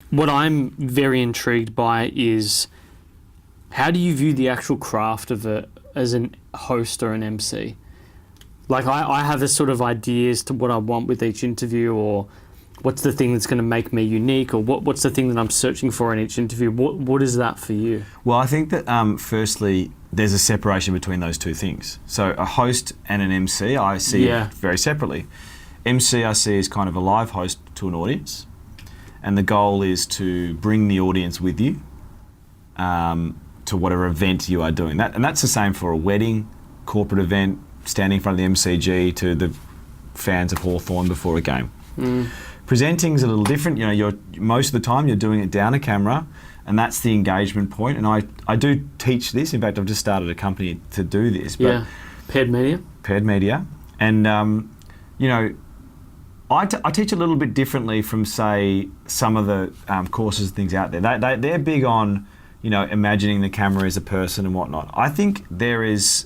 what I'm very intrigued by is how do you view the actual craft of as an host or an MC? Like I have a sort of idea as to what I want with each interview, or what's the thing that's going to make me unique, or what's the thing that I'm searching for in each interview. What is that for you? Well, I think that firstly, there's a separation between those two things. So a host and an MC, I see very separately. MC I see as kind of a live host to an audience, and the goal is to bring the audience with you to whatever event you are doing. And that's the same for a wedding, corporate event, standing in front of the MCG, to the fans of Hawthorn before a game. Presenting's a little different. You know, most of the time you're doing it down a camera, and that's the engagement point. And I do teach this. In fact, I've just started a company to do this. But Paired Media. Paired Media. And, you know, I teach a little bit differently from, say, some of the courses and things out there. They're big on, you know, imagining the camera as a person and whatnot. I think there is,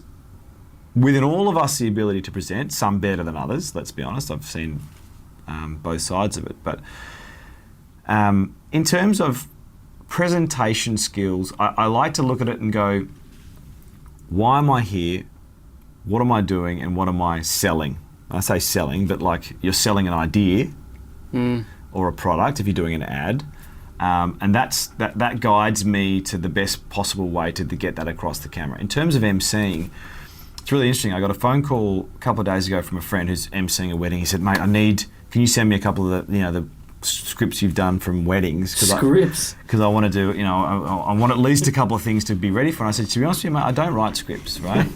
within all of us, the ability to present, some better than others, let's be honest. I've seen both sides of it. But in terms of presentation skills, I like to look at it and go, why am I here? What am I doing? And what am I selling? I say selling, but like you're selling an idea or a product if you're doing an ad. And that guides me to the best possible way to get that across the camera. In terms of emceeing, it's really interesting. I got a phone call a couple of days ago from a friend who's emceeing a wedding. He said, "Mate, can you send me a couple of the scripts you've done from weddings?" Scripts? Because I want to do, I want at least a couple of things to be ready for. And I said, to be honest with you, mate, I don't write scripts, right?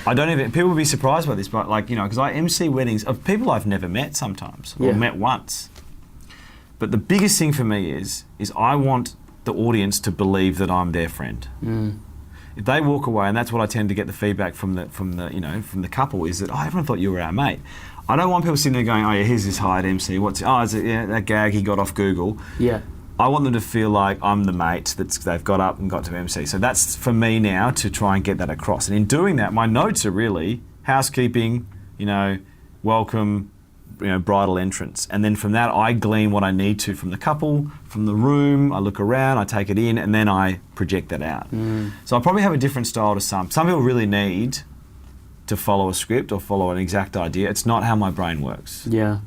I don't even, people will be surprised by this, but because I MC weddings of people I've never met sometimes, or met once. But the biggest thing for me is I want the audience to believe that I'm their friend. If they walk away, and that's what I tend to get the feedback from the couple, is that, everyone thought you were our mate. I don't want people sitting there going, here's this hired MC. Is it that gag he got off Google? Yeah. I want them to feel like I'm the mate they've got up and got to MC. So that's for me now to try and get that across. And in doing that, my notes are really housekeeping, welcome, bridal entrance. And then from that, I glean what I need to from the couple, from the room. I look around, I take it in, and then I project that out. So I probably have a different style to some. Some people really need to follow a script or follow an exact idea. It's not how my brain works. Yeah,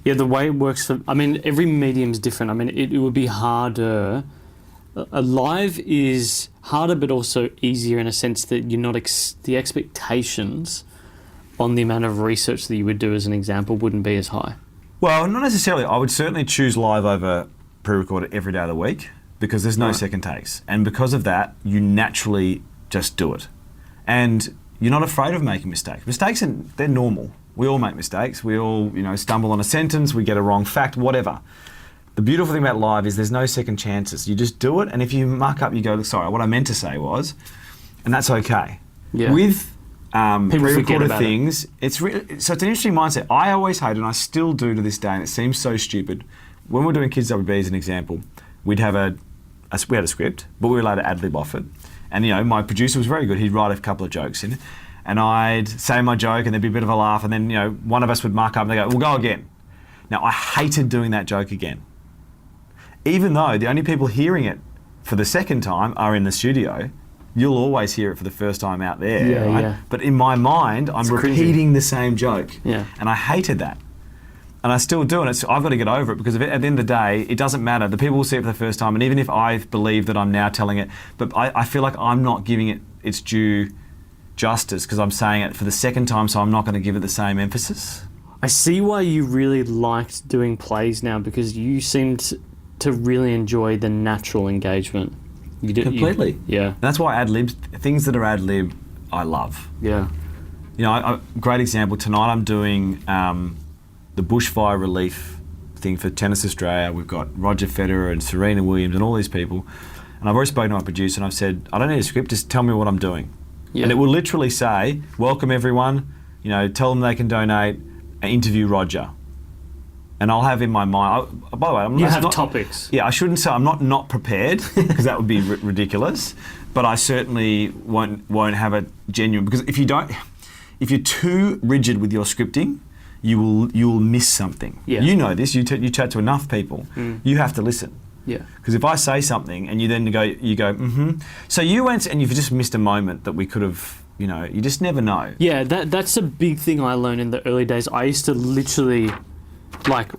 the way it works every medium's different. It would be harder. A live is harder, but also easier in a sense that you're not the expectations on the amount of research that you would do, as an example, wouldn't be as high. Well, not necessarily. I would certainly choose live over pre-recorded every day of the week, because there's no second takes. And because of that, you naturally just do it. And you're not afraid of making mistakes. Mistakes, they're normal. We all make mistakes. We all, stumble on a sentence, we get a wrong fact, whatever. The beautiful thing about live is there's no second chances. You just do it, and if you muck up, you go, sorry, what I meant to say was, and that's okay. Yeah. With pre-recorded things, so it's an interesting mindset. I always hated, and I still do to this day, and it seems so stupid. When we're doing Kids WB as an example, we had a script, but we were allowed to ad-lib off it. And my producer was very good. He'd write a couple of jokes in it, and I'd say my joke, and there'd be a bit of a laugh, and then one of us would mark up, and they go, "We'll go again." Now I hated doing that joke again, even though the only people hearing it for the second time are in the studio. You'll always hear it for the first time out there, right? Yeah. But in my mind, I'm repeating the same joke, and I hated that. And I still do, and I've got to get over it, because at the end of the day, it doesn't matter. The people will see it for the first time, and even if I believe that I'm now telling it, but I feel like I'm not giving it its due justice, because I'm saying it for the second time, so I'm not going to give it the same emphasis. I see why you really liked doing plays now, because you seemed to really enjoy the natural engagement. You did completely. Yeah. And that's why ad-libs, things that are ad-lib, I love. Yeah. Great example, tonight I'm doing the bushfire relief thing for Tennis Australia. We've got Roger Federer and Serena Williams and all these people. And I've already spoken to my producer, and I've said, I don't need a script, just tell me what I'm doing. Yeah. And it will literally say, welcome everyone, tell them they can donate, and interview Roger. And I'll have in my mind, by the way, you have topics. Yeah, I shouldn't say I'm not prepared, because that would be ridiculous. But I certainly won't have a genuine, because if you're too rigid with your scripting, you will miss something. Yeah. You know this. You chat to enough people. You have to listen. Yeah. Because if I say something and you then go, mm-hmm. So you went and you've just missed a moment that we could have, you just never know. Yeah, that's a big thing I learned in the early days. I used to literally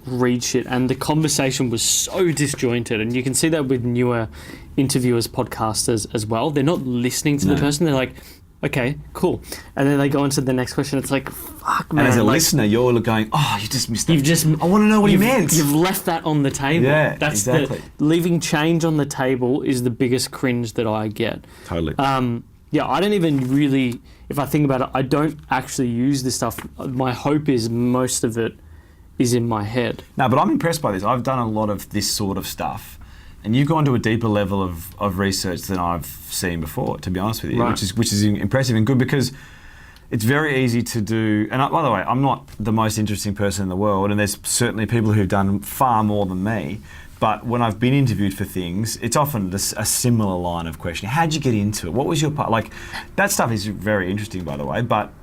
read shit, and the conversation was so disjointed, and you can see that with newer interviewers, podcasters as well. They're not listening to the person. They're like, okay, cool. And then they go on to the next question. It's like, fuck, man. And as a listener, you're going, oh, you just missed that. I want to know what he meant. You've left that on the table. Yeah, that's exactly. Leaving change on the table is the biggest cringe that I get. Totally. Yeah, I don't even really, if I think about it, I don't actually use this stuff. My hope is most of it is in my head. No, but I'm impressed by this. I've done a lot of this sort of stuff. And you've gone to a deeper level of research than I've seen before, to be honest with you, right. which is impressive and good, because it's very easy to do. And by the way, I'm not the most interesting person in the world, and there's certainly people who've done far more than me. But when I've been interviewed for things, it's often a similar line of questioning. How'd you get into it? What was your part? That stuff is very interesting, by the way. But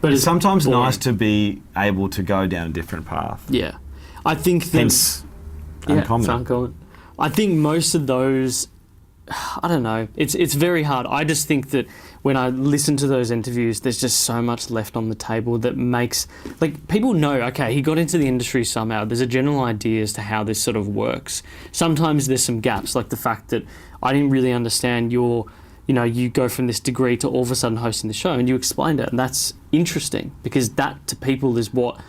it's sometimes boring. nice to be able to go down a different path. Yeah, I think Hence, uncommon. It's uncommon. I think most of those, I don't know, it's very hard. I just think that when I listen to those interviews, there's just so much left on the table that makes, people know, okay, he got into the industry somehow. There's a general idea as to how this sort of works. Sometimes there's some gaps, like the fact that I didn't really understand you go from this degree to all of a sudden hosting the show, and you explained it, and that's interesting, because that to people is what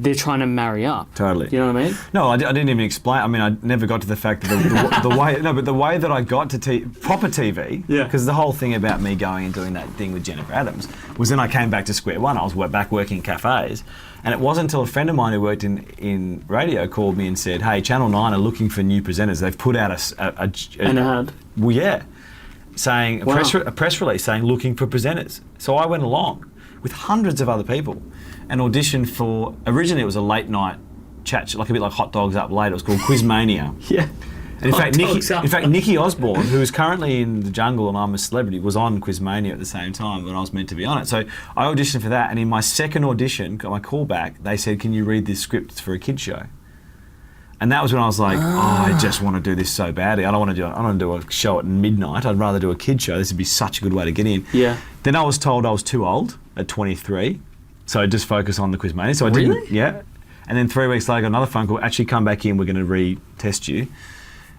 they're trying to marry up. Totally. You know what I mean? No, I didn't even explain. I mean, I never got to the fact that the way that I got to proper TV, because the whole thing about me going and doing that thing with Jennifer Adams was then I came back to square one. I was back working in cafes, and it wasn't until a friend of mine who worked in radio called me and said, hey, Channel 9 are looking for new presenters. They've put out an ad. Well, yeah. Saying, a press release saying looking for presenters. So I went along with hundreds of other people and auditioned for, originally it was a late night chat, a bit like Hot Dogs Up Late. It was called Quizmania. Yeah. And in fact, Nikki Osborne, who is currently in The Jungle and I'm a Celebrity, was on Quizmania at the same time when I was meant to be on it. So I auditioned for that, and in my second audition, got my call back, they said, can you read this script for a kid show? And that was when I was like, I just want to do this so badly. I don't want to do a show at midnight. I'd rather do a kid show. This would be such a good way to get in. Yeah. Then I was told I was too old at 23. So just focus on the Quizmania. So I Really? didn't. Yeah. And then 3 weeks later, I got another phone call. Actually, come back in. We're going to retest you.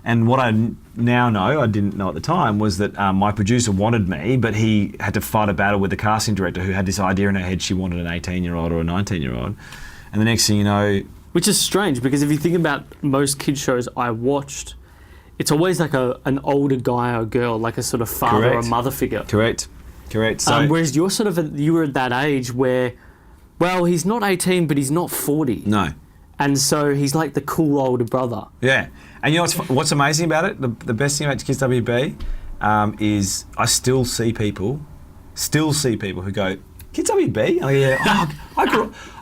And what I now know, I didn't know at the time, was that my producer wanted me, but he had to fight a battle with the casting director who had this idea in her head she wanted an 18-year-old or a 19-year-old. And the next thing you know... Which is strange, because if you think about most kids shows I watched, it's always like an older guy or girl, like a sort of father Correct. or mother figure. Correct. So, whereas you're sort of you were at that age where, well, he's not 18, but he's not 40. No. And so he's like the cool older brother. Yeah. And you know what's amazing about it? The best thing about Kids WB is I still see people who go, Kids WB? Oh, yeah. I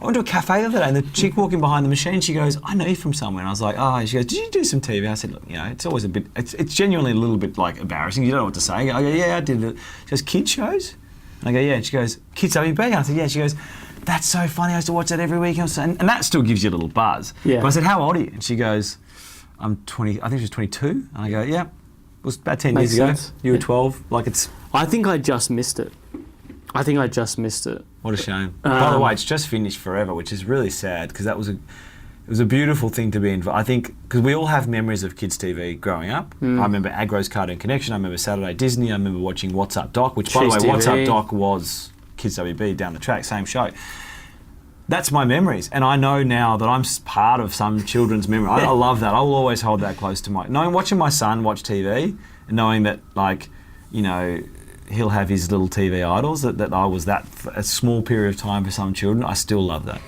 went to a cafe the other day, and the chick walking behind the machine, she goes, I know you from somewhere. And I was like, she goes, did you do some TV? I said, look, it's always a bit, it's genuinely a little bit embarrassing. You don't know what to say. I go, yeah, I did it. She goes, kid shows? And I go, yeah. And she goes, Kids WB? And I said, yeah. She goes, that's so funny. I used to watch that every week. And that still gives you a little buzz. Yeah. But I said, how old are you? And she goes, I'm 20, I think she was 22. And I go, yeah, it was about 10 Makes years sense. ago. You were 12. I think I just missed it. What a shame. By the way, it's just finished forever, which is really sad, because it was a beautiful thing to be involved. I think because we all have memories of kids' TV growing up. I remember Agro's Cartoon Connection. I remember Saturday Disney. I remember watching What's Up Doc, which, by the way, Cheese What's TV. Up Doc was Kids WB down the track, same show. That's my memories, and I know now that I'm part of some children's memory. I love that. I will always hold that close to watching my son watch TV, and knowing that, he'll have his little TV idols, that I was that for a small period of time for some children. I still love that.